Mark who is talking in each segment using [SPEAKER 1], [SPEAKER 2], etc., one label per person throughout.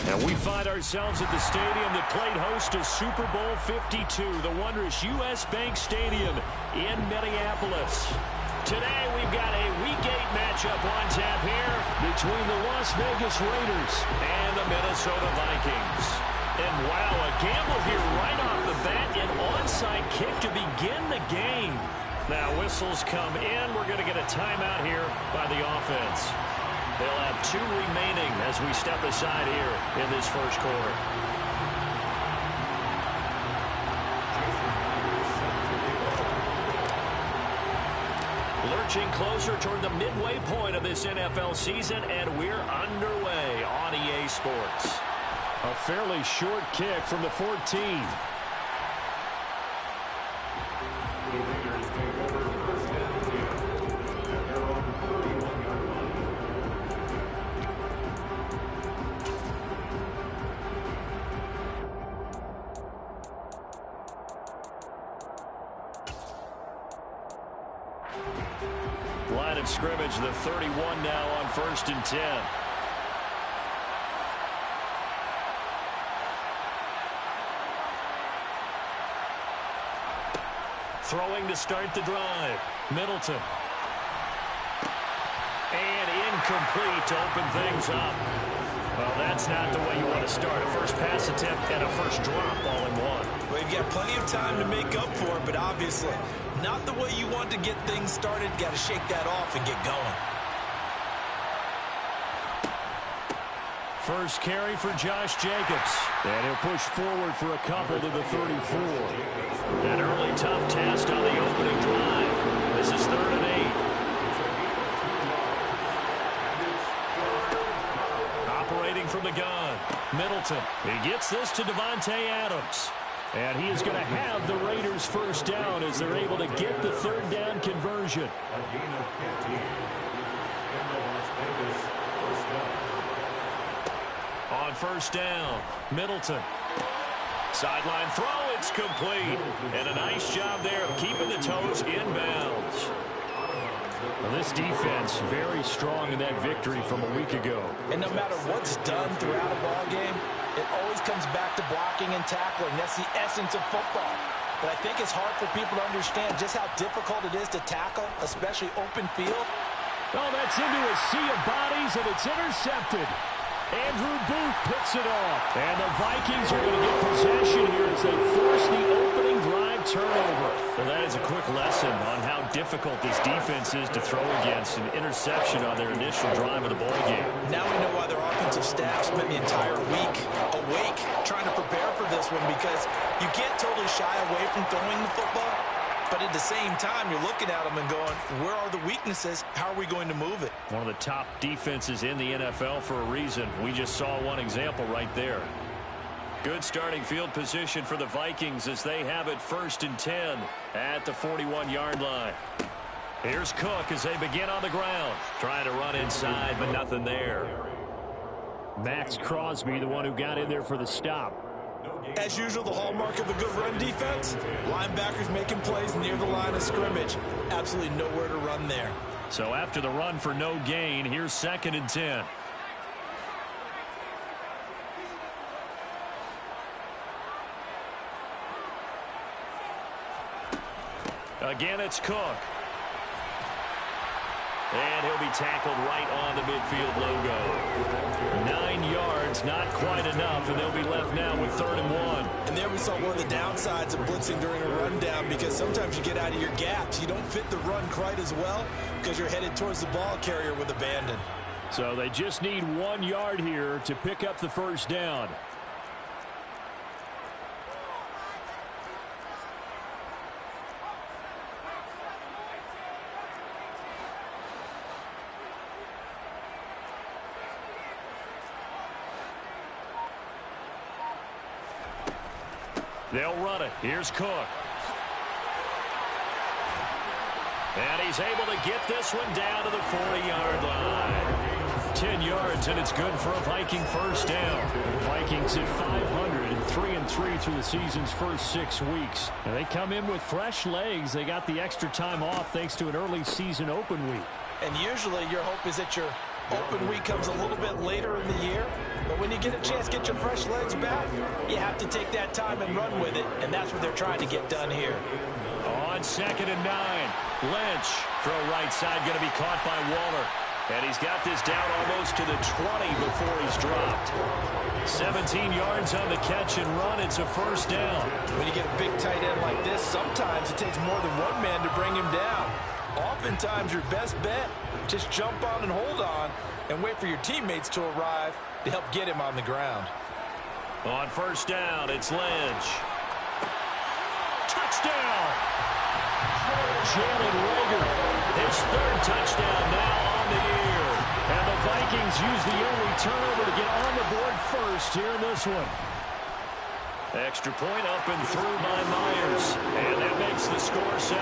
[SPEAKER 1] And we find ourselves at the stadium that played host to Super Bowl 52, the wondrous U.S. Bank Stadium in Minneapolis. Today we've got a Week 8 matchup on tap here between the Las Vegas Raiders and the Minnesota Vikings. And wow, a gamble here right off the bat, an onside kick to begin the game. Now whistles come in. We're going to get a timeout here by the offense. They'll have 2 remaining as we step aside here in this first quarter. Lurching closer toward the midway point of this NFL season, and we're underway on EA Sports.
[SPEAKER 2] A fairly short kick from the 14.
[SPEAKER 1] Line of scrimmage, the 31 now on 1st and 10. Throwing to start the drive. Middleton. And incomplete to open things up. Well, that's not the way you want to start. A first pass attempt and a first drop all in one.
[SPEAKER 3] Well, you've got plenty of time to make up for it, but obviously not the way you want to get things started. Got to shake that off and get going.
[SPEAKER 1] First carry for Josh Jacobs. And he'll push forward for a couple to the 34. An early tough test on the opening drive. This is 3rd and 8. Operating from the gun. Middleton. He gets this to Davante Adams. And he is going to have the Raiders first down as they're able to get the 3rd down conversion. On first down, Middleton. Sideline throw, it's complete. And a nice job there of keeping the toes inbounds. Well, this defense very strong in that victory from a week ago.
[SPEAKER 3] And no matter what's done throughout a ball game, it always comes back to blocking and tackling. That's the essence of football. But I think it's hard for people to understand just how difficult it is to tackle, especially open field.
[SPEAKER 2] Oh, that's into a sea of bodies, and it's intercepted. Andrew Booth picks it off. And the Vikings are going to get possession here as they force the opening drive turnover.
[SPEAKER 1] Well, that is a quick lesson on how difficult this defense is to throw against. An interception on their initial drive of the ball game.
[SPEAKER 3] Now we know why their offensive staff spent the entire week awake trying to prepare for this one, because you can't totally shy away from throwing the football. But at the same time, you're looking at them and going, where are the weaknesses? How are we going to move it?
[SPEAKER 1] One of the top defenses in the NFL for a reason. We just saw one example right there. Good starting field position for the Vikings as they have it 1st and 10 at the 41-yard line. Here's Cook as they begin on the ground. Trying to run inside, but nothing there.
[SPEAKER 2] Max Crosby, the one who got in there for the stop.
[SPEAKER 3] As usual, the hallmark of a good run defense, linebackers making plays near the line of scrimmage. Absolutely nowhere to run there.
[SPEAKER 1] So after the run for no gain, here's 2nd and 10. Again, it's Cook. And he'll be tackled right on the midfield logo. 9 yards, not quite enough, and they'll be left now with 3rd and 1.
[SPEAKER 3] And there we saw one of the downsides of blitzing during a rundown, because sometimes you get out of your gaps. You don't fit the run quite as well because you're headed towards the ball carrier with abandon.
[SPEAKER 2] So they just need 1 yard here to pick up the first down.
[SPEAKER 1] They'll run it. Here's Cook. And he's able to get this one down to the 40-yard line.
[SPEAKER 2] 10 yards, and it's good for a Viking first down. The Vikings at 500 and 3-3 through the season's first 6 weeks. And they come in with fresh legs. They got the extra time off thanks to an early season open week.
[SPEAKER 3] And usually your hope is that your open week comes a little bit later in the year. But when you get a chance to get your fresh legs back, you have to take that time and run with it, and that's what they're trying to get done here.
[SPEAKER 1] On 2nd and 9, Lynch. Throw right side, going to be caught by Waller. And he's got this down almost to the 20 before he's dropped. 17 yards on the catch and run. It's a first down.
[SPEAKER 3] When you get a big tight end like this, sometimes it takes more than one man to bring him down. Oftentimes, your best bet, just jump on and hold on and wait for your teammates to arrive to help get him on the ground.
[SPEAKER 1] On first down, it's Lynch. Touchdown! Jalen Reagor, his 3rd touchdown now on the year. And the Vikings use the early turnover to get on the board first here in this one. Extra point up and through by Myers. And that makes the score 7-0.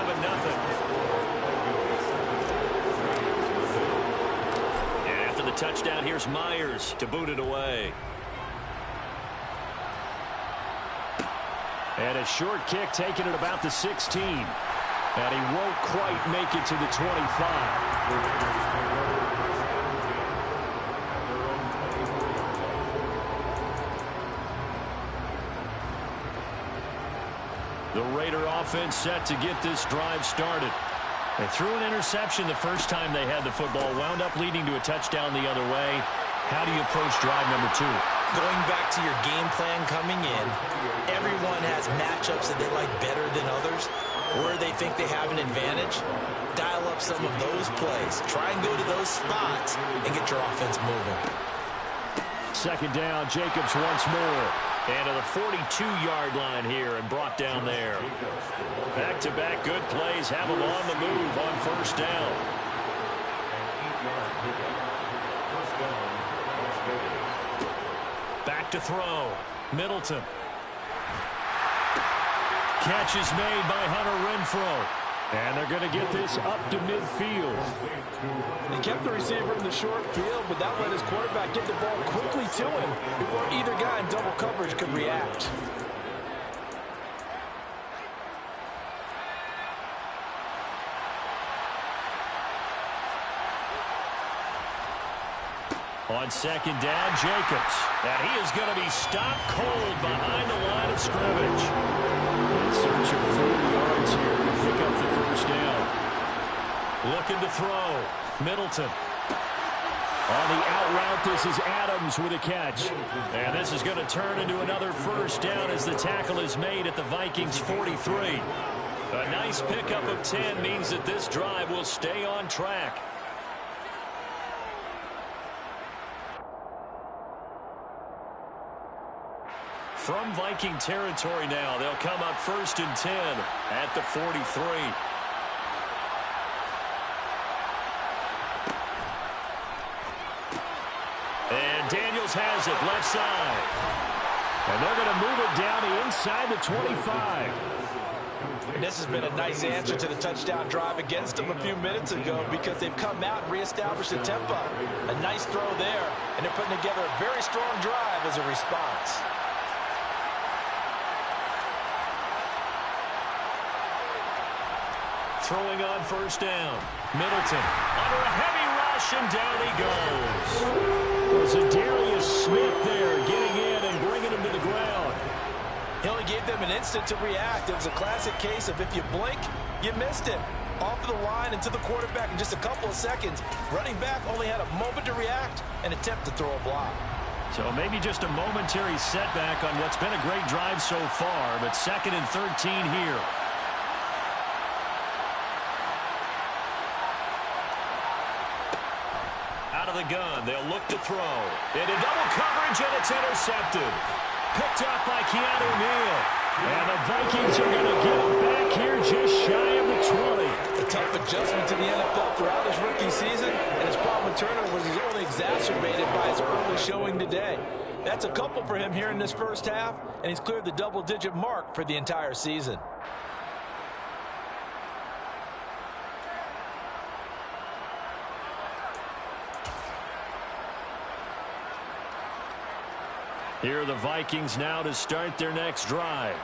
[SPEAKER 1] And after the touchdown, here's Myers to boot it away.
[SPEAKER 2] And a short kick taken at about the 16. And he won't quite make it to the 25. The Raider offense set to get this drive started. They threw an interception the first time they had the football, wound up leading to a touchdown the other way. How do you approach drive number 2?
[SPEAKER 3] Going back to your game plan coming in, everyone has matchups that they like better than others, where they think they have an advantage. Dial up some of those plays. Try and go to those spots and get your offense moving.
[SPEAKER 2] 2nd down, Jacobs once more.
[SPEAKER 1] And to the 42-yard line here and brought down there. Back-to-back good plays have them on the move on first down. Back to throw. Middleton. Catch is made by Hunter Renfrow.
[SPEAKER 2] And they're going to get this up to midfield.
[SPEAKER 3] They kept the receiver in the short field, but that let his quarterback get the ball quickly to him before either guy in double coverage could react.
[SPEAKER 1] On 2nd down, Jacobs. And he is going to be stopped cold behind the line of scrimmage.
[SPEAKER 2] In search of 4 yards here to pick up the first down.
[SPEAKER 1] Looking to throw. Middleton.
[SPEAKER 2] On the out route, this is Adams with a catch.
[SPEAKER 1] And this is going to turn into another first down as the tackle is made at the Vikings 43. A nice pickup of 10 means that this drive will stay on track. From Viking territory now, they'll come up 1st and 10 at the 43. And Daniels has it left side.
[SPEAKER 2] And they're going to move it down the inside the 25.
[SPEAKER 3] And this has been a nice answer to the touchdown drive against them a few minutes ago because they've come out and reestablished the tempo. A nice throw there, and they're putting together a very strong drive as a response.
[SPEAKER 1] Throwing on first down. Middleton under a heavy rush, and down he goes.
[SPEAKER 2] There's a Darius Smith there getting in and bringing him to the ground.
[SPEAKER 3] He only gave them an instant to react. It was a classic case of if you blink, you missed it. Off of the line and to the quarterback in just a couple of seconds. Running back only had a moment to react and attempt to throw a block.
[SPEAKER 2] So maybe just a momentary setback on what's been a great drive so far, but 2nd and 13 here.
[SPEAKER 1] Out of the gun, they'll look to throw. Into double coverage, and it's intercepted. Picked up by Keanu Neal.
[SPEAKER 2] And the Vikings are going to get him back here just shy of the 20.
[SPEAKER 3] A tough adjustment to the NFL throughout his rookie season, and his problem with turnovers is only exacerbated by his early showing today. That's a couple for him here in this first half, and he's cleared the double-digit mark for the entire season.
[SPEAKER 2] Here are the Vikings now to start their next drive.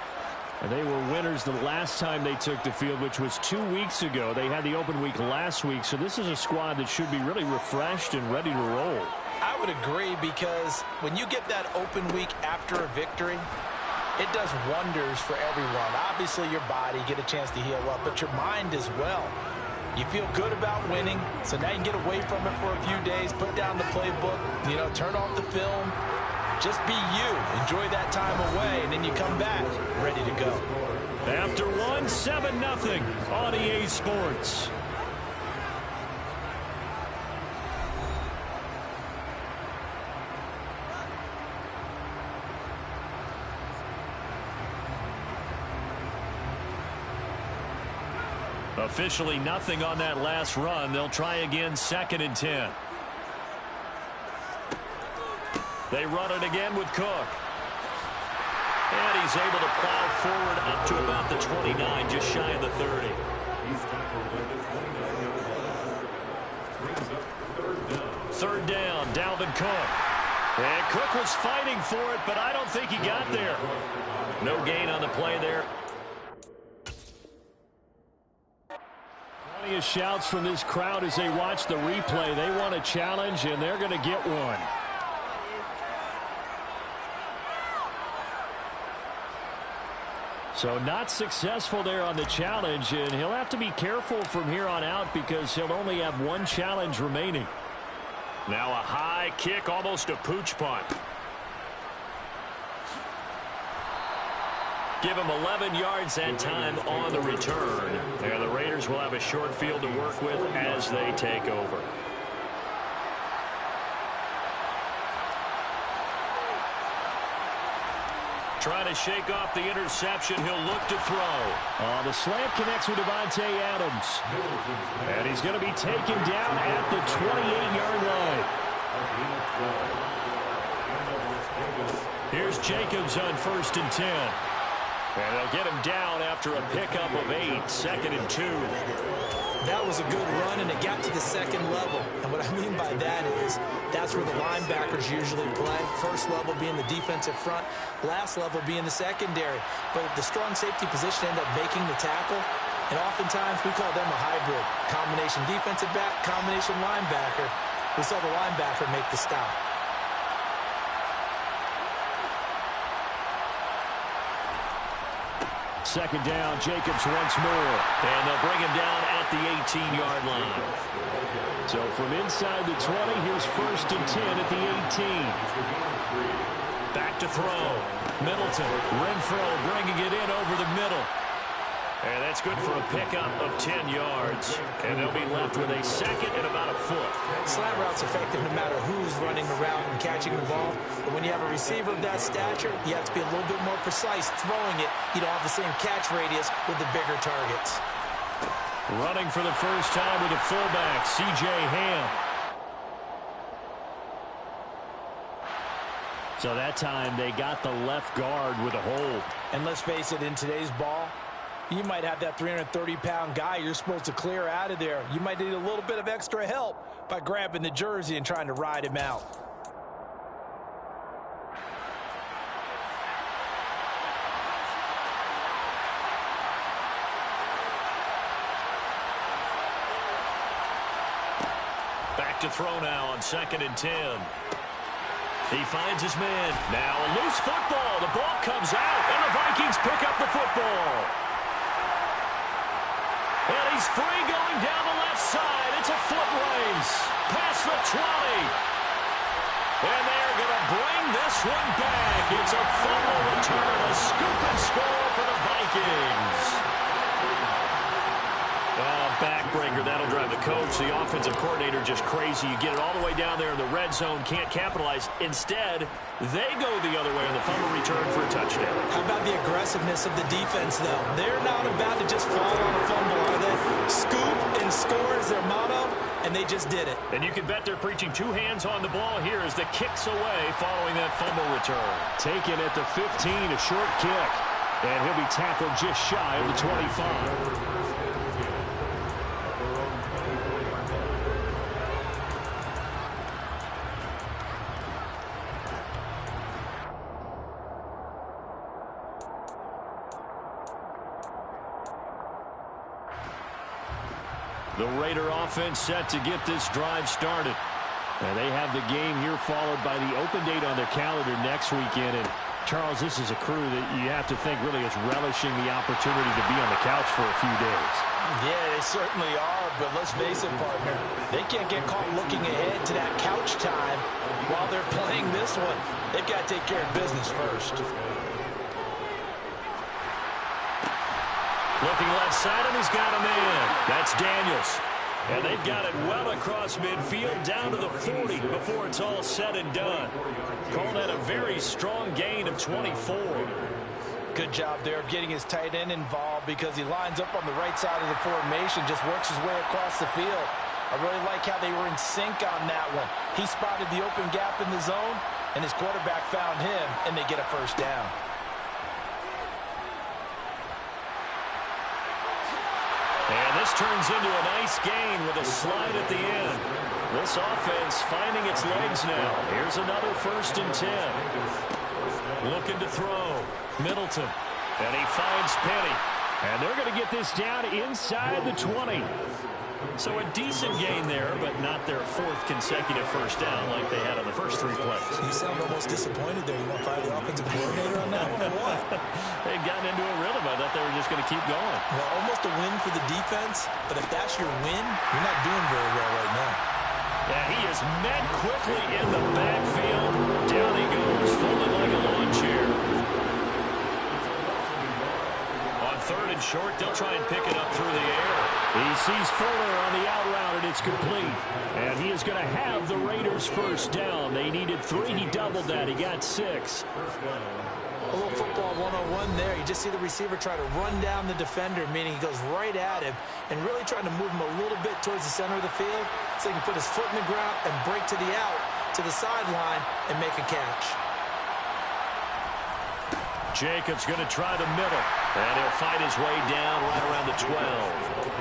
[SPEAKER 2] And they were winners the last time they took the field, which was 2 weeks ago. They had the open week last week, so this is a squad that should be really refreshed and ready to roll.
[SPEAKER 3] I would agree, because when you get that open week after a victory, it does wonders for everyone. Obviously, your body, get a chance to heal up, but your mind as well. You feel good about winning, so now you can get away from it for a few days, put down the playbook, turn off the film. Just be you. Enjoy that time away, and then you come back ready to go.
[SPEAKER 2] After one, 7-0 on EA Sports. Officially nothing on that last run. They'll try again, 2nd and 10. They run it again with Cook. And he's able to plow forward up to about the 29, just shy of the 30. Third down, Dalvin Cook. And Cook was fighting for it, but I don't think he got there. No gain on the play there. Plenty of shouts from this crowd as they watch the replay. They want a challenge, and they're going to get one. So not successful there on the challenge, and he'll have to be careful from here on out because he'll only have one challenge remaining. Now a high kick, almost a pooch punt. Give him 11 yards that time on the return. And the Raiders will have a short field to work with as they take over. Trying to shake off the interception. He'll look to throw. The slant connects with Devontae Adams. And he's going to be taken down at the 28-yard line. Here's Jacobs on 1st and 10. And they'll get him down after a pickup of 8, 2nd and 2.
[SPEAKER 3] That was a good run, and it got to the second level. And what I mean by that is that's where the linebackers usually play. First level being the defensive front, last level being the secondary. But the strong safety position ended up making the tackle. And oftentimes we call them a hybrid. Combination defensive back, combination linebacker. We saw the linebacker make the stop.
[SPEAKER 2] Second down, Jacobs once more. And they'll bring him down at the 18-yard line. So from inside the 20, here's 1st and 10 at the 18. Back to throw. Middleton. Renfro bringing it in over the middle. And that's good for a pickup of 10 yards. And they'll be left with a 2nd and about a foot.
[SPEAKER 3] Slant route's effective no matter who's running the route and catching the ball. But when you have a receiver of that stature, you have to be a little bit more precise throwing it. You don't have the same catch radius with the bigger targets.
[SPEAKER 2] Running for the first time with a fullback, C.J. Ham. So that time they got the left guard with a hold.
[SPEAKER 3] And let's face it, in today's ball, you might have that 330-pound guy you're supposed to clear out of there. You might need a little bit of extra help by grabbing the jersey and trying to ride him out.
[SPEAKER 2] Back to throw now on 2nd and 10. He finds his man. Now a loose football. The ball comes out, and the Vikings pick up the football. And he's free going down the left side. It's a foot race. Past the 20. And they're going to bring this one back. It's a fumble return. A scoop and score for the Vikings. Backbreaker. That'll drive the coach. The offensive coordinator just crazy. You get it all the way down there in the red zone. Can't capitalize. Instead, they go the other way on the fumble return for a touchdown.
[SPEAKER 3] How about the aggressiveness of the defense, though? They're not about to just fall on a fumble, are they? Scoop and score is their motto, and they just did it.
[SPEAKER 2] And you can bet they're preaching 2 hands on the ball here as the kick's away following that fumble return. Taken at the 15, a short kick. And he'll be tackled just shy of the 25. The Raider offense set to get this drive started. And they have the game here followed by the open date on their calendar next weekend. And Charles, this is a crew that you have to think really is relishing the opportunity to be on the couch for a few days.
[SPEAKER 3] Yeah, they certainly are, but let's face it, partner. They can't get caught looking ahead to that couch time while they're playing this one. They've got to take care of business first.
[SPEAKER 1] Looking left side, and he's got a man. That's Daniels. And they've got it well across midfield down to the 40 before it's all said and done. Call that a very strong gain of 24.
[SPEAKER 3] Good job there of getting his tight end involved because he lines up on the right side of the formation, just works his way across the field. I really like how they were in sync on that one. He spotted the open gap in the zone, and his quarterback found him, and they get a first down.
[SPEAKER 1] And this turns into a nice gain with a slide at the end. This offense finding its legs now. Here's another 1st and 10. Looking to throw. Middleton. And he finds Penny.
[SPEAKER 2] And they're going to get this down inside the 20.
[SPEAKER 1] So a decent gain there, but not their 4th consecutive first down like they had on the first 3 plays.
[SPEAKER 3] You sound almost disappointed there. You want to fire the offensive coordinator on that one or what?
[SPEAKER 1] They'd gotten into a rhythm. I thought they were just going to keep going.
[SPEAKER 3] Well, almost a win for the defense, but if that's your win, you're not doing very well right now.
[SPEAKER 1] Yeah, he is met quickly in the backfield. Down he goes, folded like a lawn chair. On 3rd and short, they'll try and pick it up through the air.
[SPEAKER 2] He sees Fuller on the out route, and it's complete. And he is going to have the Raiders first down. They needed 3. He doubled that. He got 6.
[SPEAKER 3] A little football 101 there. You just see the receiver try to run down the defender, meaning he goes right at him and really trying to move him a little bit towards the center of the field so he can put his foot in the ground and break to the out, to the sideline, and make a catch.
[SPEAKER 1] Jacobs going to try the middle, and he'll fight his way down right around the 12.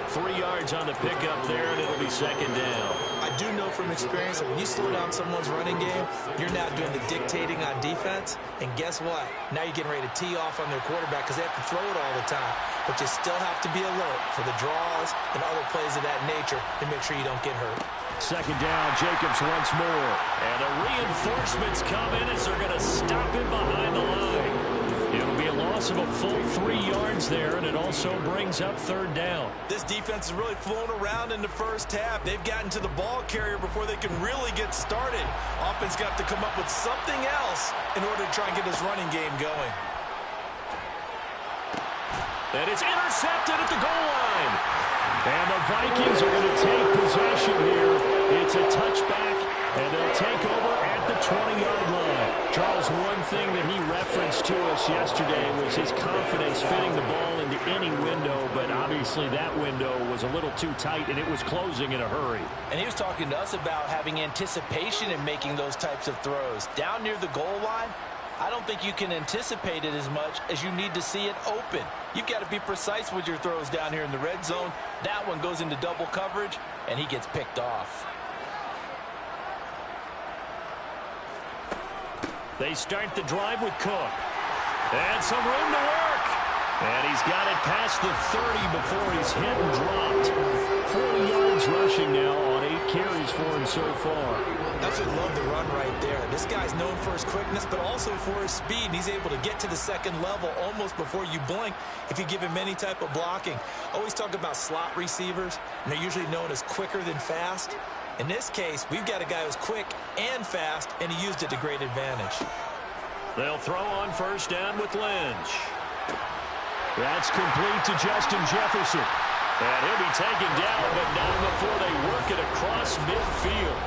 [SPEAKER 1] 3 yards on the pickup there, and it'll be 2nd down.
[SPEAKER 3] I do know from experience that when you slow down someone's running game, you're now doing the dictating on defense, and guess what? Now you're getting ready to tee off on their quarterback because they have to throw it all the time. But you still have to be alert for the draws and other plays of that nature to make sure you don't get hurt.
[SPEAKER 2] 2nd down, Jacobs once more.
[SPEAKER 1] And the reinforcements come in as they're going to stop him behind the line. It'll be a loss of a full 3 yards there, and it also brings up 3rd down.
[SPEAKER 3] This defense has really flown around in the first half. They've gotten to the ball carrier before they can really get started. Offense got to come up with something else in order to try and get this running game going.
[SPEAKER 1] And it's intercepted at the goal line.
[SPEAKER 2] And the Vikings are going to take possession here. It's a touchback, and they'll take over at the 20-yard line. Charles, one thing that he referenced to us yesterday was his confidence fitting the ball into any window, but obviously that window was a little too tight, and it was closing in a hurry.
[SPEAKER 3] And he was talking to us about having anticipation in making those types of throws. Down near the goal line, I don't think you can anticipate it as much as you need to see it open. You've got to be precise with your throws down here in the red zone. That one goes into double coverage, and he gets picked off.
[SPEAKER 1] They start the drive with Cook. And some room to work. And he's got it past the 30 before he's hit and dropped. 40 yards rushing now on 8 carries for him so far.
[SPEAKER 3] Absolutely love the run right there. This guy's known for his quickness, but also for his speed. And he's able to get to the second level almost before you blink if you give him any type of blocking. Always talk about slot receivers, and they're usually known as quicker than fast. In this case, we've got a guy who's quick and fast, and he used it to great advantage.
[SPEAKER 1] They'll throw on first down with Lynch.
[SPEAKER 2] That's complete to Justin Jefferson.
[SPEAKER 1] And he'll be taken down, but not before they work it across midfield.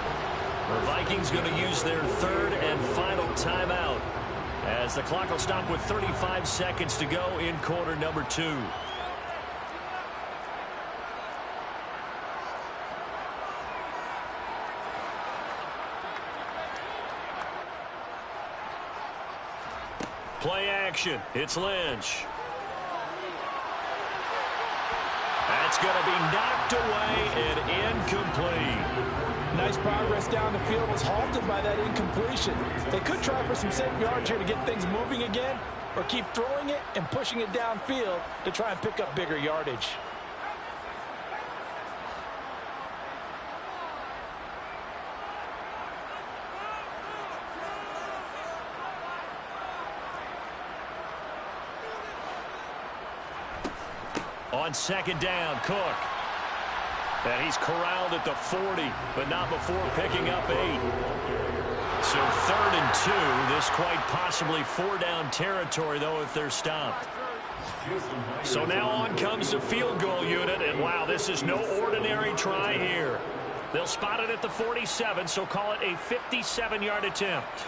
[SPEAKER 1] The Vikings going to use their 3rd and final timeout as the clock will stop with 35 seconds to go in quarter number 2. Play action. It's Lynch. That's going to be knocked away and incomplete.
[SPEAKER 3] Nice progress down the field was halted by that incompletion. They could try for some safe yards here to get things moving again, or keep throwing it and pushing it downfield to try and pick up bigger yardage.
[SPEAKER 1] On second down, Cook. And he's corralled at the 40, but not before picking up 8. So 3rd and 2. This quite possibly 4-down territory, though, if they're stopped. So now on comes the field goal unit, and wow, this is no ordinary try here. They'll spot it at the 47, so call it a 57-yard attempt.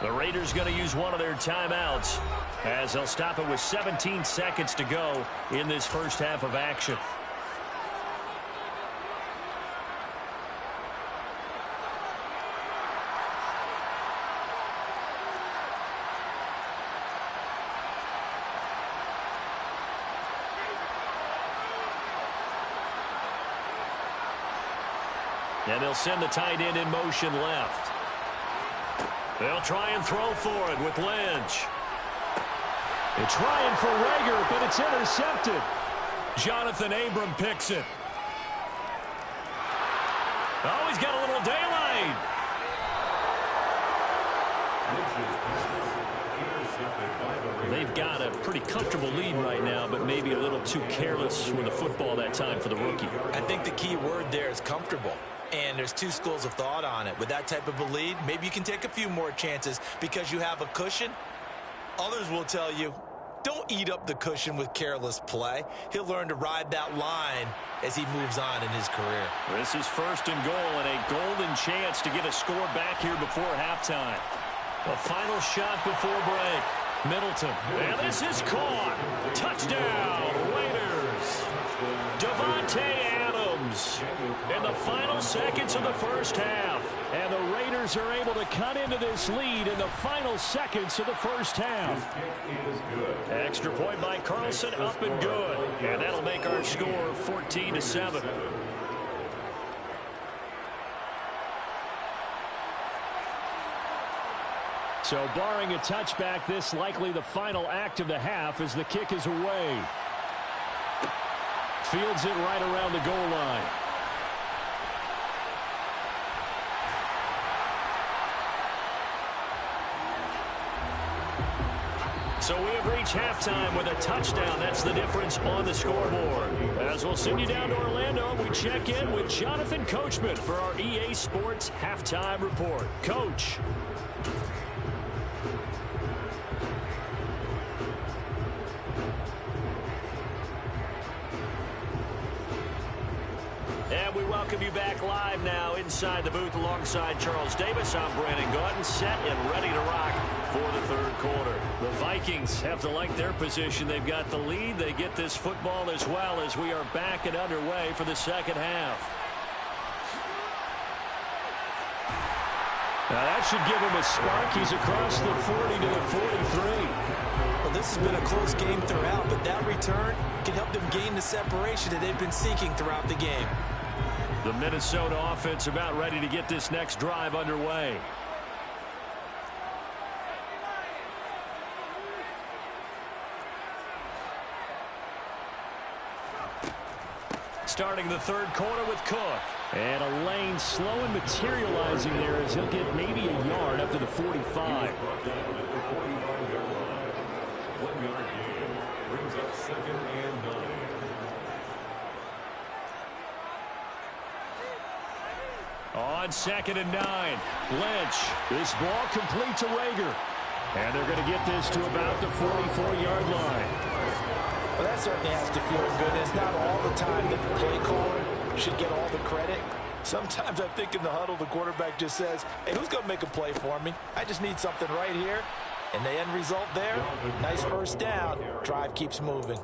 [SPEAKER 1] The Raiders going to use one of their timeouts as they'll stop it with 17 seconds to go in this first half of action. And they'll send the tight end in motion left. They'll try and throw for it with Lynch.
[SPEAKER 2] They're trying for Rager, but it's intercepted.
[SPEAKER 1] Jonathan Abram picks it. Oh, he's got a little daylight. They've got a pretty comfortable lead right now, but maybe a little too careless with the football that time for the rookie.
[SPEAKER 3] I think the key word there is comfortable. And there's two schools of thought on it. With that type of a lead, maybe you can take a few more chances because you have a cushion. Others will tell you, don't eat up the cushion with careless play. He'll learn to ride that line as he moves on in his career.
[SPEAKER 1] This is 1st and goal and a golden chance to get a score back here before halftime. The final shot before break. Middleton. And this is caught. Touchdown, Raiders. Devontae Adams in the final seconds of the first half.
[SPEAKER 2] And the Raiders are able to cut into this lead in the final seconds of the first half.
[SPEAKER 1] Extra point by Carlson, up and good. And that'll make our score 14-7.
[SPEAKER 2] So barring a touchback, this likely the final act of the half as the kick is away. Fields it right around the goal line.
[SPEAKER 1] So we have reached halftime with a touchdown. That's the difference on the scoreboard. As we'll send you down to Orlando, we check in with Jonathan Coachman for our EA Sports Halftime Report. Coach. And we welcome you back live now inside the booth alongside Charles Davis. I'm Brandon Gauton, set and ready to rock for the 3rd quarter. The Vikings have to like their position. They've got the lead. They get this football as well as we are back and underway for the 2nd half.
[SPEAKER 2] Now that should give him a spark. He's across the 40 to the 43.
[SPEAKER 3] Well, this has been a close game throughout, but that return can help them gain the separation that they've been seeking throughout the game.
[SPEAKER 1] The Minnesota offense about ready to get this next drive underway. Starting the 3rd quarter with Cook.
[SPEAKER 2] And a lane slow and materializing there as he'll get maybe a yard up to the 45.
[SPEAKER 1] On 2nd and 9, Lynch.
[SPEAKER 2] This ball complete to Rager.
[SPEAKER 1] And they're going to get this to about the 44-yard line.
[SPEAKER 3] Well, that certainly has to feel good. It's not all the time that the play caller should get all the credit. Sometimes I think in the huddle, the quarterback just says, hey, who's going to make a play for me? I just need something right here. And the end result there, nice first down. Drive keeps moving.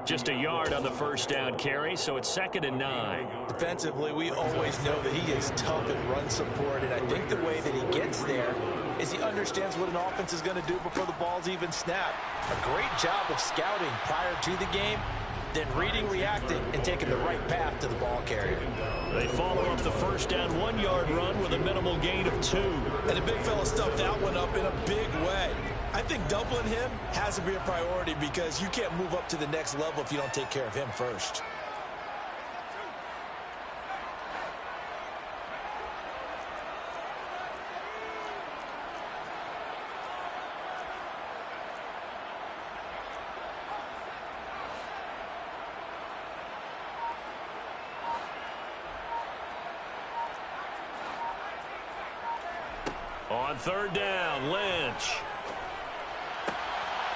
[SPEAKER 1] Just a yard on the first down carry, so it's 2nd and 9.
[SPEAKER 3] Defensively, we always know that he is tough at run support, and I think the way that he gets there is he understands what an offense is going to do before the ball's even snapped. A great job of scouting prior to the game, then reading, reacting, and taking the right path to the ball carrier.
[SPEAKER 1] They follow up the first down 1-yard run with a minimal gain of 2.
[SPEAKER 3] And the big fella stuffed that one up in a big way. I think doubling him has to be a priority because you can't move up to the next level if you don't take care of him first.
[SPEAKER 1] On third down, Lynch.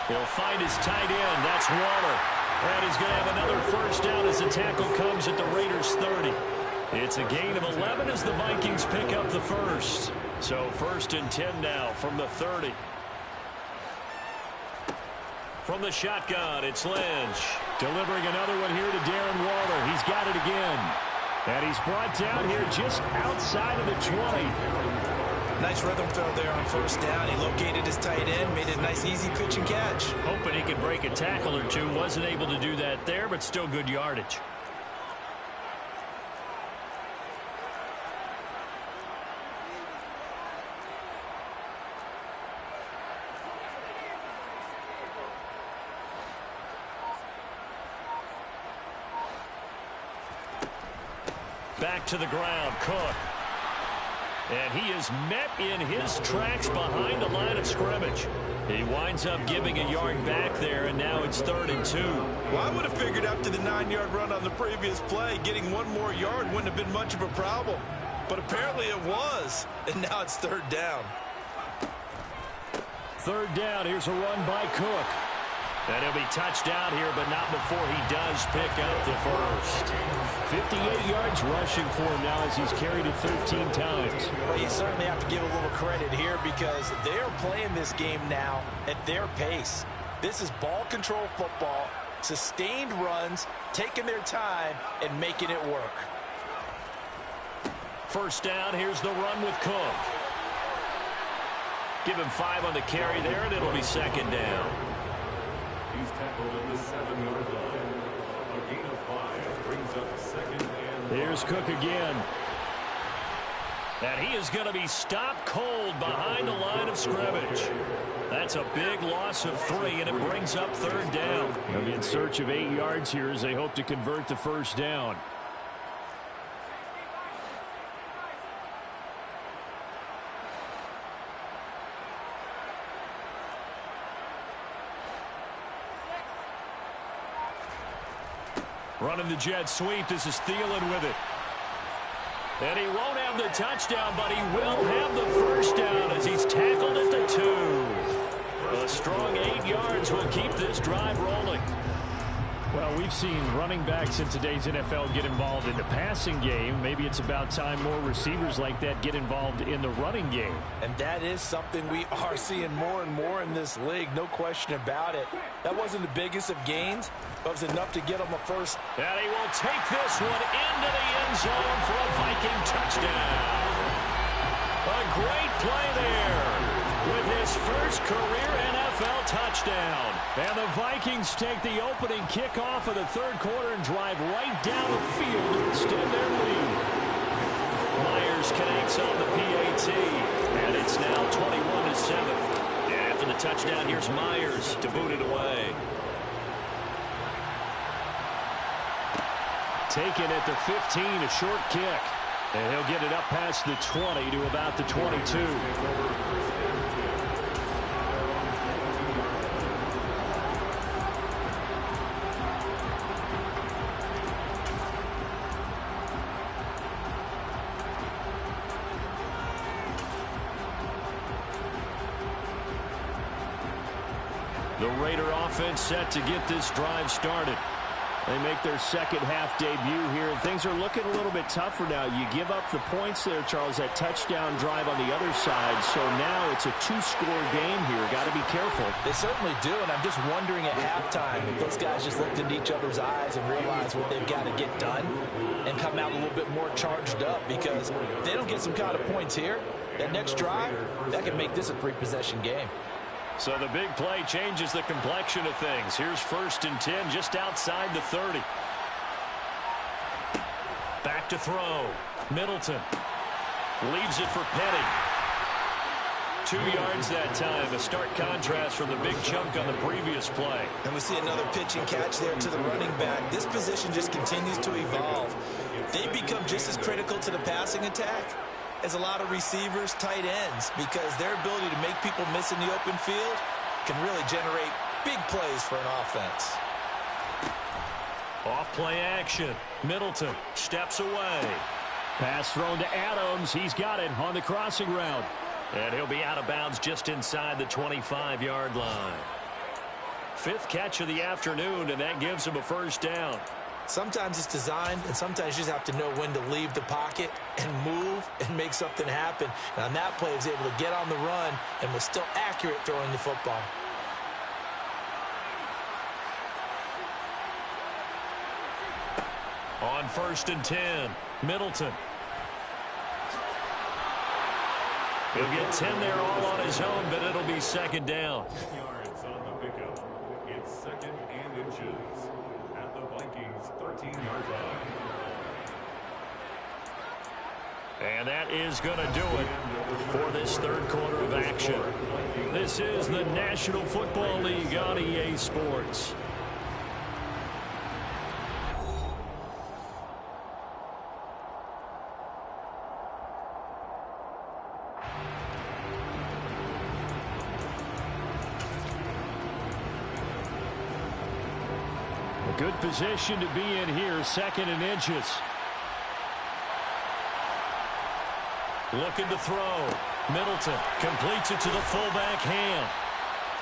[SPEAKER 1] He'll find his tight end. That's Waller. And he's going to have another first down as the tackle comes at the Raiders' 30. It's a gain of 11 as the Vikings pick up the first. So 1st and 10 now from the 30. From the shotgun, it's Lynch.
[SPEAKER 2] Delivering another one here to Darren Waller. He's got it again. And he's brought down here just outside of the 20.
[SPEAKER 3] Nice rhythm throw there on first down. He located his tight end, made it a nice easy pitch and catch.
[SPEAKER 1] Hoping he could break a tackle or two. Wasn't able to do that there, but still good yardage. Back to the ground, Cook. And he is met in his tracks behind the line of scrimmage. He winds up giving a yard back there, and now it's 3rd and 2.
[SPEAKER 3] Well, I would have figured after the 9-yard run on the previous play, getting one more yard wouldn't have been much of a problem. But apparently it was, and now it's 3rd down.
[SPEAKER 2] 3rd down, here's a run by Cook.
[SPEAKER 1] And he'll be touched out here, but not before he does pick up the first.
[SPEAKER 2] 58 yards rushing for him now as he's carried it 13 times.
[SPEAKER 3] Well, you certainly have to give a little credit here because they're playing this game now at their pace. This is ball control football, sustained runs, taking their time, and making it work.
[SPEAKER 1] First down, here's the run with Cook. Give him 5 on the carry there, and it'll be 2nd down.
[SPEAKER 4] He's tackled at the 7-yard line. A gain of 5 brings up 2nd and 5.
[SPEAKER 2] Here's Cook again.
[SPEAKER 1] And he is going to be stopped cold behind the line of scrimmage. That's a big loss of 3, and it brings up 3rd down.
[SPEAKER 2] They'll be in search of 8 yards here as they hope to convert the first down.
[SPEAKER 1] Running the jet sweep. This is Thielen with it. And he won't have the touchdown, but he will have the first down as he's tackled at the 2. A strong 8 yards will keep this drive rolling.
[SPEAKER 2] Well, we've seen running backs in today's NFL get involved in the passing game. Maybe it's about time more receivers like that get involved in the running game.
[SPEAKER 3] And that is something we are seeing more and more in this league, no question about it. That wasn't the biggest of gains, but it was enough to get him a first.
[SPEAKER 1] And he will take this one into the end zone for a Viking touchdown. A great play there with his first career NFL touchdown.
[SPEAKER 2] And the Vikings take the opening kickoff of the 3rd quarter and drive right down the field to extend their lead.
[SPEAKER 1] Myers connects on the PAT, and it's now 21-7. And after the touchdown, here's Myers to boot it away.
[SPEAKER 2] Taken at the 15, a short kick. And he'll get it up past the 20 to about the 22.
[SPEAKER 1] The Raider offense set to get this drive started.
[SPEAKER 2] They make their second half debut here, and things are looking a little bit tougher now. You give up the points there, Charles, that touchdown drive on the other side. So now it's a 2-score game here. Got to be careful.
[SPEAKER 3] They certainly do, and I'm just wondering at halftime if those guys just looked into each other's eyes and realized what they've got to get done and come out a little bit more charged up, because if they don't get some kind of points here, that next drive, that can make this a 3-possession game.
[SPEAKER 1] So the big play changes the complexion of things. Here's 1st and 10 just outside the 30. Back to throw. Middleton leaves it for Penny. 2 yards that time. A stark contrast from the big chunk on the previous play.
[SPEAKER 3] And we see another pitch and catch there to the running back. This position just continues to evolve. They become just as critical to the passing attack as a lot of receivers, tight ends, because their ability to make people miss in the open field can really generate big plays for an offense.
[SPEAKER 1] Off play action. Middleton steps away.
[SPEAKER 2] Pass thrown to Adams. He's got it on the crossing route.
[SPEAKER 1] And he'll be out of bounds just inside the 25-yard line. 5th catch of the afternoon, and that gives him a first down.
[SPEAKER 3] Sometimes it's designed, and sometimes you just have to know when to leave the pocket and move and make something happen. And on that play, he was able to get on the run and was still accurate throwing the football.
[SPEAKER 1] On 1st and 10, Middleton. He'll get 10 there all on his own, but it'll be 2nd down.
[SPEAKER 4] 10 yards on the pickup. It's 2nd and inches at the Vikings' 13-yard line.
[SPEAKER 1] And that is going to do it for this 3rd quarter of action. This is the National Football League on EA Sports.
[SPEAKER 2] Good position to be in here, 2nd and inches.
[SPEAKER 1] Looking to throw. Middleton completes it to the fullback hand.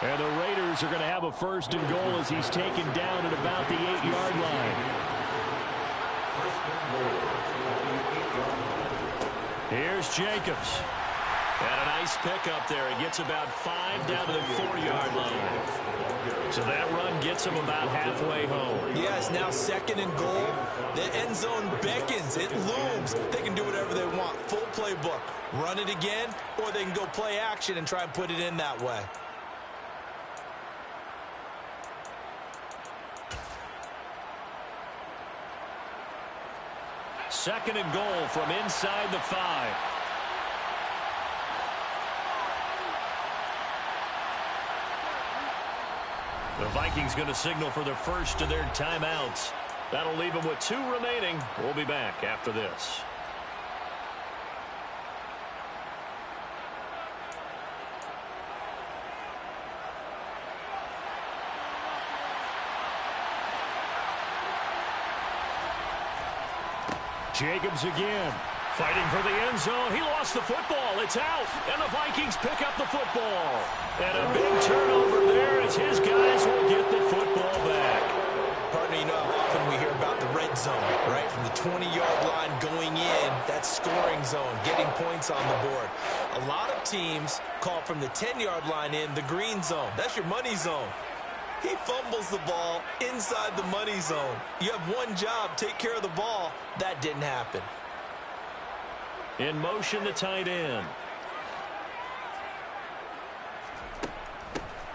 [SPEAKER 2] And the Raiders are going to have a 1st and goal as he's taken down at about the 8-yard line.
[SPEAKER 1] Here's Jacobs. And a nice pickup there. He gets about 5 down to the 4-yard line. So that run gets him about halfway home.
[SPEAKER 3] Yeah, it's now 2nd and goal. The end zone beckons. It looms. They can do whatever they want. Full playbook. Run it again, or they can go play action and try and put it in that way.
[SPEAKER 1] Second and goal from inside the 5. The Vikings going to signal for the first of their timeouts. That'll leave them with 2 remaining. We'll be back after this.
[SPEAKER 2] Jacobs again.
[SPEAKER 1] Fighting for the end zone. He lost the football. It's out. And the Vikings pick up the football. And a big turnover there as his guys will get the football back.
[SPEAKER 3] Partner, you know how often we hear about the red zone, right? From the 20-yard line going in, that scoring zone, getting points on the board. A lot of teams call from the 10-yard line in the green zone. That's your money zone. He fumbles the ball inside the money zone. You have one job, take care of the ball. That didn't happen.
[SPEAKER 1] In motion, the tight end.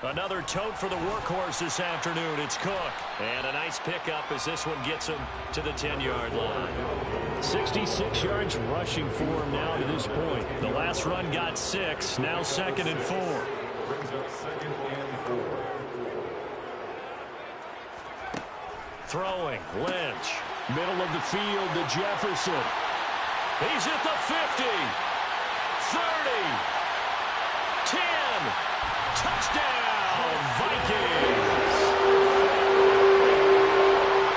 [SPEAKER 1] Another tote for the workhorse this afternoon. It's Cook. And a nice pickup as this one gets him to the 10-yard line.
[SPEAKER 2] 66 yards rushing for him now to this point.
[SPEAKER 1] The last run got 6. Now 2nd and 4.
[SPEAKER 4] Brings up 2nd and 4.
[SPEAKER 1] Throwing. Lynch.
[SPEAKER 2] Middle of the field to Jefferson.
[SPEAKER 1] He's at the 50. 30. 10. Touchdown, Vikings.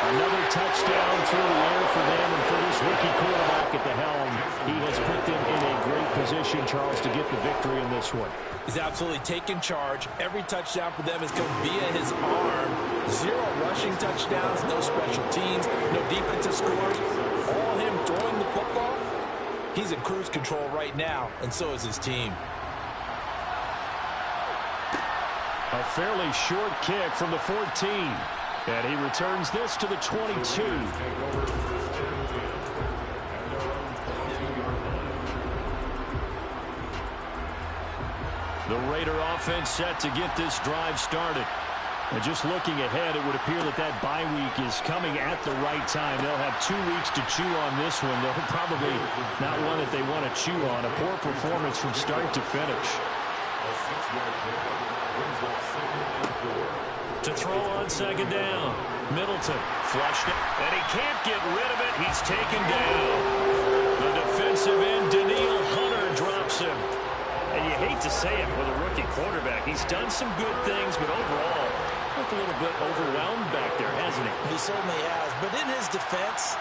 [SPEAKER 2] Another touchdown through the air for them, and for this rookie quarterback at the helm, he has put them in a great position, Charles, to get the victory in this one.
[SPEAKER 3] He's absolutely taken charge. Every touchdown for them has come via his arm. 0 rushing touchdowns, no special teams, no defensive scores. All him throwing the football. He's in cruise control right now, and so is his team.
[SPEAKER 2] A fairly short kick from the 14. And he returns this to the 22.
[SPEAKER 1] The Raider offense set to get this drive started.
[SPEAKER 2] And just looking ahead, it would appear that that bye week is coming at the right time. They'll have 2 weeks to chew on this one. They'll probably not one that they want to chew on. A poor performance from start to finish.
[SPEAKER 1] To throw on 2nd down. Middleton flushed it, and he can't get rid of it. He's taken down. The defensive end, Daniil Hunter, drops him. And you hate to say it with a rookie quarterback. He's done some good things, but overall, looked a little bit overwhelmed back there, hasn't he?
[SPEAKER 3] He certainly has. But in his defense,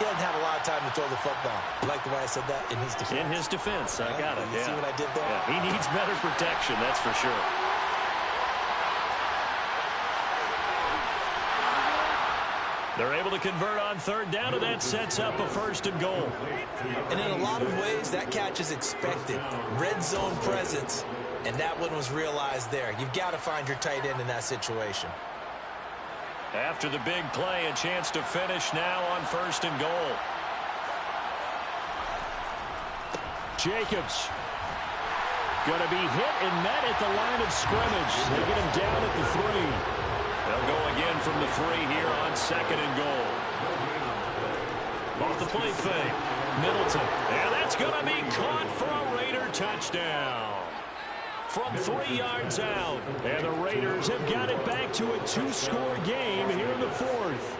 [SPEAKER 3] He doesn't have a lot of time to throw the football. You like the way I said that? In his defense.
[SPEAKER 2] In his defense. I got it.
[SPEAKER 3] You see what I did there?
[SPEAKER 2] Yeah, he needs better protection, that's for sure. They're able to convert on third down, and that sets up a 1st and goal.
[SPEAKER 3] And in a lot of ways, that catch is expected. Red zone presence, and that one was realized there. You've got to find your tight end in that situation.
[SPEAKER 2] After the big play, a chance to finish now on 1st and goal. Jacobs going to be hit and met at the line of scrimmage. They get him down at the 3. They'll go again from the 3 here on 2nd and goal. Off the play fake. Middleton. And that's going to be caught for a Raider touchdown. From 3 yards out. And the Raiders have got it back to a 2-score game here in the 4th.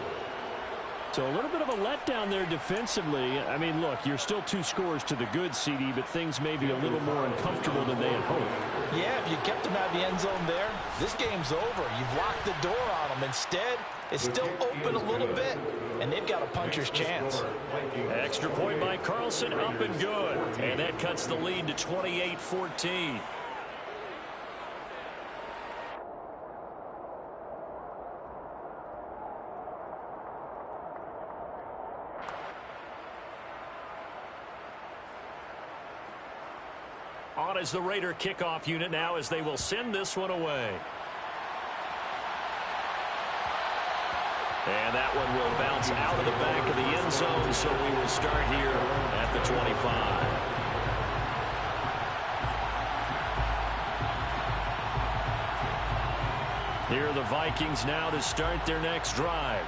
[SPEAKER 2] So a little bit of a letdown there defensively. I mean, look, you're still 2 scores to the good, CD, but things may be a little more uncomfortable than they had hoped.
[SPEAKER 3] Yeah, if you kept them out of the end zone there, this game's over. You've locked the door on them. Instead, it's still open a little bit, and they've got a puncher's chance.
[SPEAKER 2] Extra point by Carlson, up and good. And that cuts the lead to 28-14. On is the Raider kickoff unit now as they will send this one away. And that one will bounce out of the back of the end zone, so we will start here at the 25. Here are the Vikings now to start their next drive.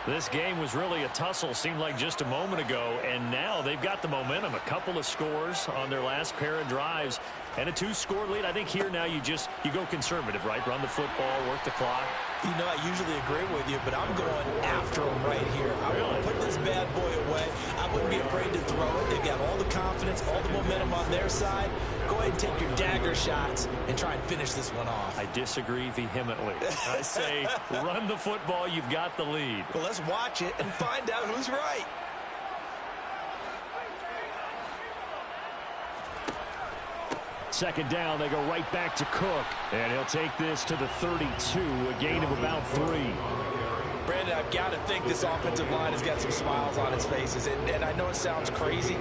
[SPEAKER 2] This game was really a tussle, seemed like just a moment ago, and now they've got the momentum. A couple of scores on their last pair of drives and a 2-score lead. I think here now you go conservative, right? Run the football, work the clock.
[SPEAKER 3] You know, I usually agree with you, but I'm going after him right here. I want to put this bad boy away. I wouldn't be afraid to throw it. They've got all the confidence, all the momentum on their side. Go ahead and take your dagger shots and try and finish this one off.
[SPEAKER 2] I disagree vehemently. I say run the football. You've got the lead.
[SPEAKER 3] Well, let's watch it and find out who's right.
[SPEAKER 2] Second down, they go right back to Cook. And he'll take this to the 32, a gain of about 3.
[SPEAKER 3] Brandon, I've got to think this offensive line has got some smiles on its faces. And I know it sounds crazy,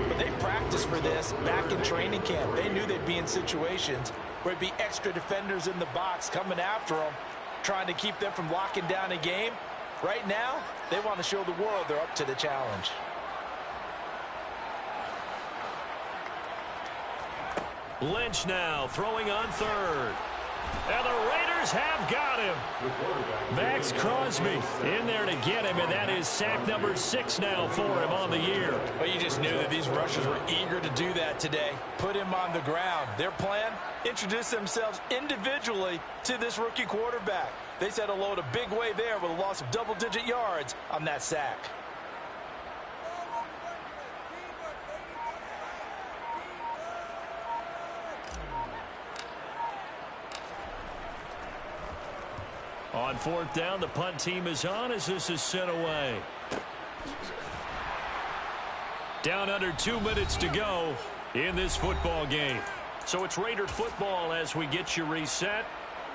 [SPEAKER 3] but they practiced for this back in training camp. They knew they'd be in situations where it'd be extra defenders in the box coming after them, trying to keep them from locking down a game. Right now, they want to show the world they're up to the challenge.
[SPEAKER 2] Lynch now throwing on third. And the Raiders have got him. Max Crosby in there to get him, and that is sack number 6 now for him on the year.
[SPEAKER 3] Well, you just knew that these rushers were eager to do that today. Put him on the ground. Their plan, introduce themselves individually to this rookie quarterback. They set a load a big way there with a loss of double-digit yards on that sack.
[SPEAKER 2] On 4th down, the punt team is on as this is sent away. Down under 2 minutes to go in this football game. So it's Raider football as we get you reset.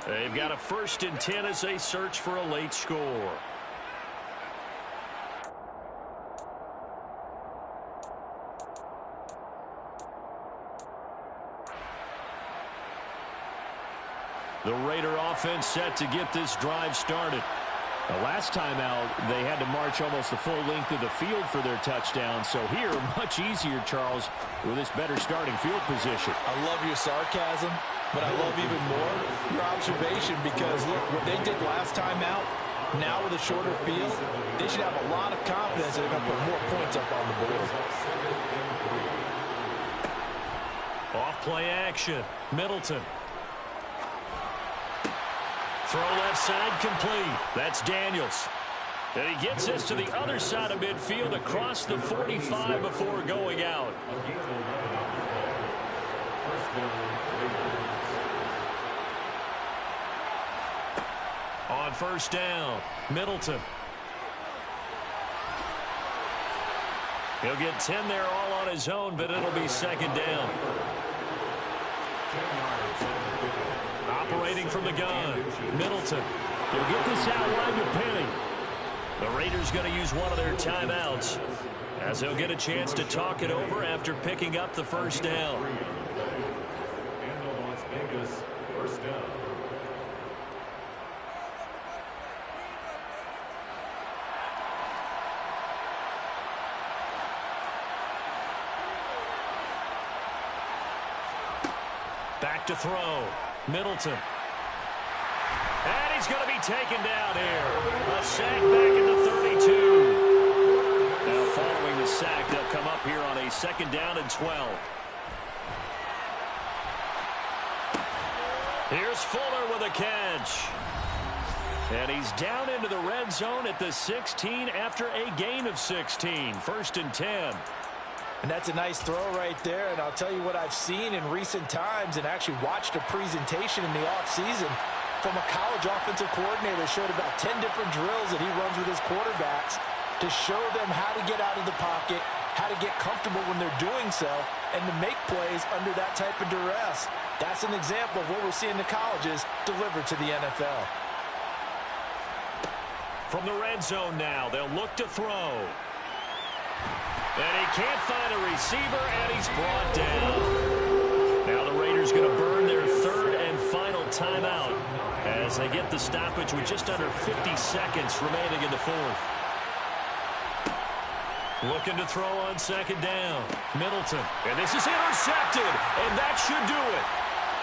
[SPEAKER 2] They've got a 1st and 10 as they search for a late score. The Raider offense set to get this drive started. The last time out, they had to march almost the full length of the field for their touchdown. So here, much easier, Charles, with this better starting field position.
[SPEAKER 3] I love your sarcasm, but I love even more your observation because, look, what they did last time out, now with a shorter field, they should have a lot of confidence that they're going to put more points up on the board.
[SPEAKER 2] Off play action. Middleton. Throw left side complete. That's Daniels. And he gets this to the other side of midfield across the 45 before going out. On 1st down, Middleton.
[SPEAKER 1] He'll get 10 there all on his own, but it'll be second down. Operating from the gun, Middleton. He'll get this outline to Penny. The Raiders going to use one of their timeouts as they'll get a chance to talk it over after picking up the first down.
[SPEAKER 4] And the Las Vegas first down.
[SPEAKER 1] Back to throw. Middleton. And he's going to be taken down here. A sack back in the 32. Now following the sack, they'll come up here on a second down and 12. Here's Fuller with a catch. And he's down into the red zone at the 16 after a gain of 16. First and 10.
[SPEAKER 3] And that's a nice throw right there. And I'll tell you what I've seen in recent times and actually watched a presentation in the offseason from a college offensive coordinator that showed about 10 different drills that he runs with his quarterbacks to show them how to get out of the pocket, how to get comfortable when they're doing so, and to make plays under that type of duress. That's an example of what we're seeing the colleges deliver to the NFL.
[SPEAKER 1] From the red zone now, they'll look to throw. And he can't find a receiver, and he's brought down. Now the Raiders going to burn their third and final timeout as they get the stoppage with just under 50 seconds remaining in the fourth. Looking to throw on second down. Middleton. And this is intercepted, and that should do it.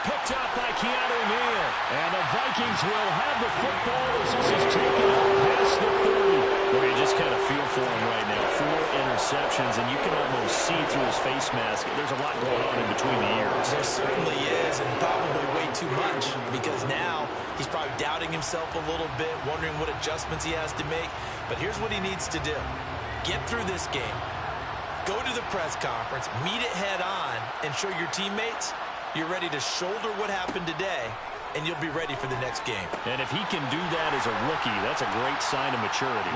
[SPEAKER 1] Picked up by Keanu Neal. And the Vikings will have the football as this is taken up past the 30. Well, you just kind of feel for him right now. 4 interceptions, and you can almost see through his face mask. There's a lot going on in between the ears.
[SPEAKER 3] There certainly is, and probably way too much, because now he's probably doubting himself a little bit, wondering what adjustments he has to make. But here's what he needs to do. Get through this game. Go to the press conference, meet it head on, and show your teammates you're ready to shoulder what happened today, and you'll be ready for the next game. And if he can do that as a rookie, that's a great sign of maturity.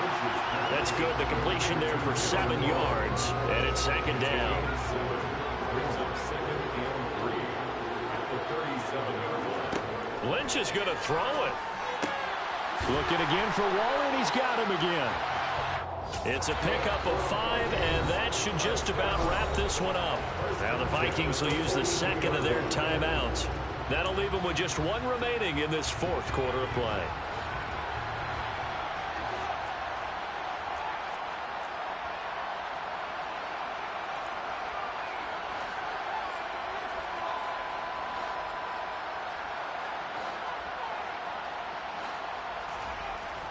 [SPEAKER 3] That's good. The completion there for 7 yards, and it's second down.
[SPEAKER 4] Brings up second and 3 at the 37-yard line.
[SPEAKER 1] Lynch is going to throw it.
[SPEAKER 2] Looking again for Waller, and he's got him again.
[SPEAKER 1] It's a pickup of 5, and that should just about wrap this one up. Now the Vikings will use the second of their timeouts. That'll leave them with just 1 remaining in this fourth quarter of play.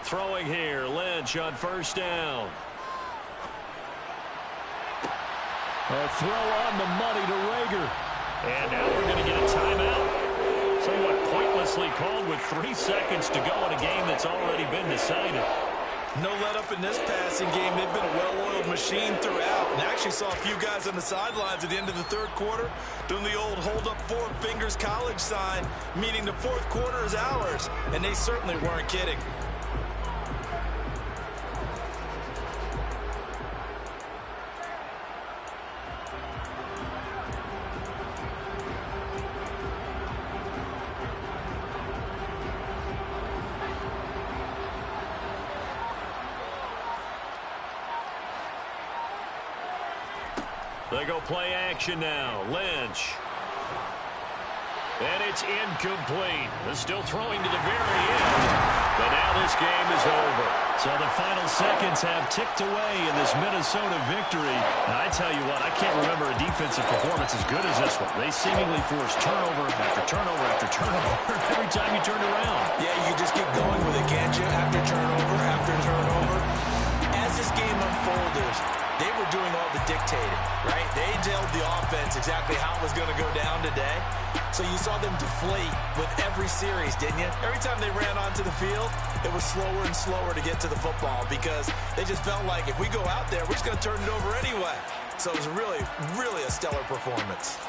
[SPEAKER 1] Throwing here, Lynch on first down.
[SPEAKER 2] A throw on the money to Rager.
[SPEAKER 1] And now we're going to get a timeout. Somewhat pointlessly called with 3 seconds to go in a game that's already been decided.
[SPEAKER 3] No let up in this passing game. They've been a well-oiled machine throughout. And I actually saw a few guys on the sidelines at the end of the third quarter doing the old hold up 4 fingers college sign, meaning the fourth quarter is ours. And they certainly weren't kidding.
[SPEAKER 1] They go play action now. Lynch. And it's incomplete. They're still throwing to the very end. But now this game is over. So the final seconds have ticked away in this Minnesota victory. Now, I tell you what, I can't remember a defensive performance as good as this one. They seemingly forced turnover after turnover after turnover every time you turned around. Yeah, you just keep going with it, can't you? After turnover. As this game unfolded, they were doing all the dictating, right? They told the offense exactly how it was going to go down today. So you saw them deflate with every series, didn't you? Every time they ran onto the field, it was slower and slower to get to the football because they just felt like if we go out there, we're just going to turn it over anyway. So it was really, really a stellar performance.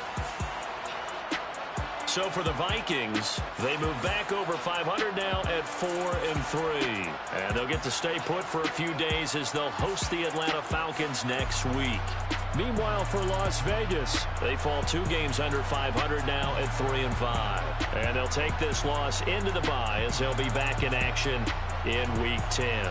[SPEAKER 1] So for the Vikings, they move back over 500 now at 4-3. And they'll get to stay put for a few days as they'll host the Atlanta Falcons next week.
[SPEAKER 2] Meanwhile, for Las Vegas,
[SPEAKER 1] they fall 2 games under 500 now at 3-5. And they'll take this loss into the bye as they'll be back in action in Week 10.